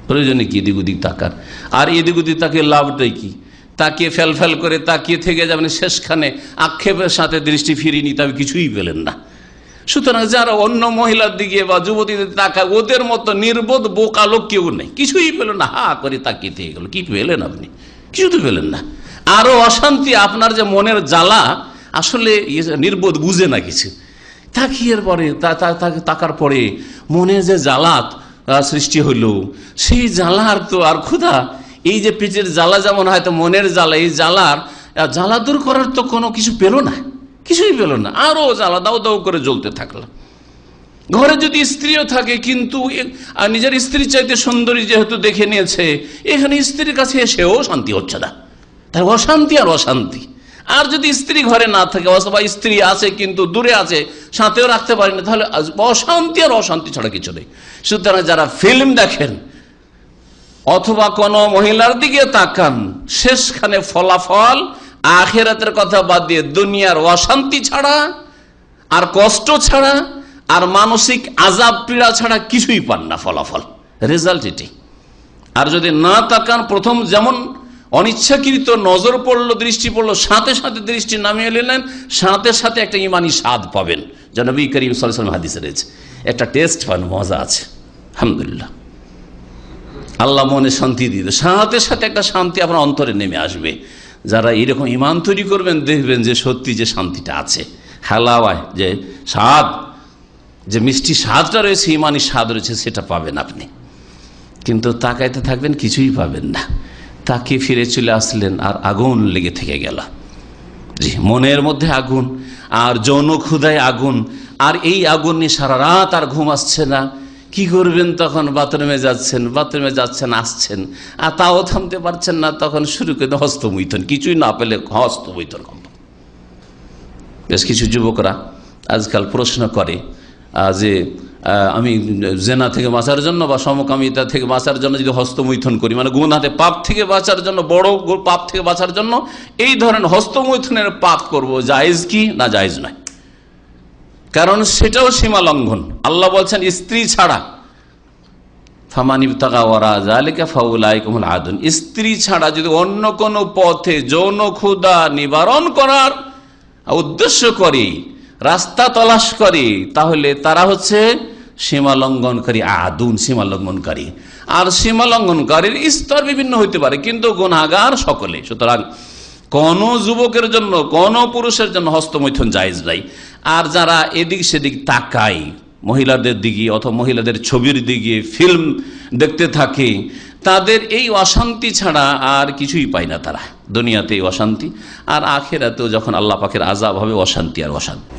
প্রয়োজনে কি এদিক ওদিক তাকার? আর এদিক ওদিক তাকিয়ে লাভটাই কি? তাকিয়ে ফেল করে তাকিয়ে থেকে যাবেন, শেষখানে আক্ষেপের সাথে দৃষ্টি ফিরিয়ে নিতে হবে, কিছুই পেলেন না। সুতরাং যারা অন্য মহিলার দিকে বা যুবতীদের তাকায়, ওদের মতো নির্বোধ বোকা লোক কেউ নেই, কিছুই পেল না, হা করে তাকিয়ে থেকে গেল। কি পেলেন আপনি? কিছু তো পেলেন না। আরো অশান্তি, আপনার যে মনের জ্বালা, আসলে নির্বোধ বুঝে না কিছু। তাকিয়ে পরে তাকার পরে মনে যে জ্বালা সৃষ্টি হইল, সেই জ্বালার তো আর ক্ষুধা, এই যে পেটের জ্বালা যেমন হয়তো মনের জ্বালা, এই জ্বালা দূর করার তো কোনো কিছু পেল না, কিছুই পেল না। আরো জ্বালা দাও দাও করে জ্বলতে থাকলো। ঘরে যদি স্ত্রীও থাকে, কিন্তু নিজের স্ত্রীর চাইতে সুন্দরী যেহেতু দেখে নিয়েছে, এখানে স্ত্রীর কাছে এসেও শান্তি হচ্ছে না, তাই অশান্তি আর অশান্তি। আর যদি স্ত্রী ঘরে না থাকে, অথবা স্ত্রী আছে কিন্তু দূরে আছে, সাথেও রাখতে পারি না, তাহলে অশান্তি আর অশান্তি ছাড়া কিছু নেই। সুতরাং যারা ফিল্ম দেখেন অথবা কোনো মহিলার দিকে তাকান, শেষখানে ফলাফল আখিরাতের কথা বাদ দিয়ে দুনিয়ার অশান্তি ছাড়া আর কষ্ট ছাড়া আর মানসিক আযাব পীড়া ছাড়া কিছুই পান না। ফলাফল, রেজাল্ট এটি। আর যদি না তাকান, প্রথম যেমন অনিচ্ছাকৃত নজর পড়লো, দৃষ্টি পড়লো, সাথে সাথে দৃষ্টি নামিয়ে নিলেন, সাথে সাথে একটা ইমানি স্বাদ পাবেন, যা নবী করিম সাল্লাল্লাহু আলাইহি ওয়াসাল্লাম হাদিসে রয়েছে। একটা টেস্ট পান, মজা আছে, আলহামদুলিল্লাহ। আল্লাহ মনে শান্তি দিতে, সাথে সাথে একটা শান্তি আপনার অন্তরে নেমে আসবে। যারা এরকম ইমান তৈরি করবেন, দেখবেন যে সত্যি যে শান্তিটা আছে, হালাওয়ায় যে স্বাদ, যে মিষ্টি স্বাদটা রয়েছে, ইমানি স্বাদ রয়েছে, সেটা পাবেন আপনি। কিন্তু তাকাইতে থাকবেন, কিছুই পাবেন না। তাকিয়ে ফিরে চলে আসলেন, আর আগুন লেগে থেকে গেল। জি, মনের মধ্যে আগুন, আর যৌন ক্ষুধায় আগুন, আর এই আগুন নিয়ে সারা রাত আর ঘুম আসছে না। কি করবেন তখন? বাথরুমে যাচ্ছেন আসছেন, আর তাও থামতে পারছেন না। তখন শুরু করে হস্তমৈথুন, কিছুই না পেলে হস্তমৈথুন। বেশ কিছু যুবকরা আজকাল প্রশ্ন করে যে আমি জেনা থেকে বাঁচার জন্য বা সমকামিতা থেকে বাঁচার জন্য যদি হস্তমৈথুন করি, মানে গুনাহে পাপ থেকে বাঁচার জন্য, বড় পাপ থেকে বাঁচার জন্য এই ধরনের হস্তমৈথুনের পাপ করব, জায়েজ কি না জায়েজ নয়? কারণ সেটাও সীমা লঙ্ঘন। আল্লাহ বলছেন স্ত্রী ছাড়া, ফামান ইবতাগা ওয়ারা যালিকা ফাউলাইকা হুমুল আদুন, স্ত্রী ছাড়া যদি অন্য কোন পথে যৌন ক্ষুধা নিবারণ করার উদ্দেশ্য করে রাস্তা তলাশ করে, তাহলে তারা হচ্ছে সীমা লঙ্ঘনকারী, আদুন সীমা লঙ্ঘনকারী। আর সীমা লঙ্ঘনকারীর স্তর বিভিন্ন হইতে পারে, কিন্তু গুনাহগার সকলে। সুতরাং কোন যুবকের জন্য, কোন পুরুষের জন্য হস্তমৈথুন জায়েজ নাই। আর যারা এদিক সেদিক তাকায়, মহিলাদের দিকে অথবা মহিলাদের ছবির দিকে, ফিল্ম দেখতে থাকে, তাদের এই অশান্তি ছাড়া আর কিছুই পায় না তারা। দুনিয়াতে অশান্তি, আর আখিরাতেও যখন আল্লাহ পাকের আযাব হবে, অশান্তি আর অশান্তি।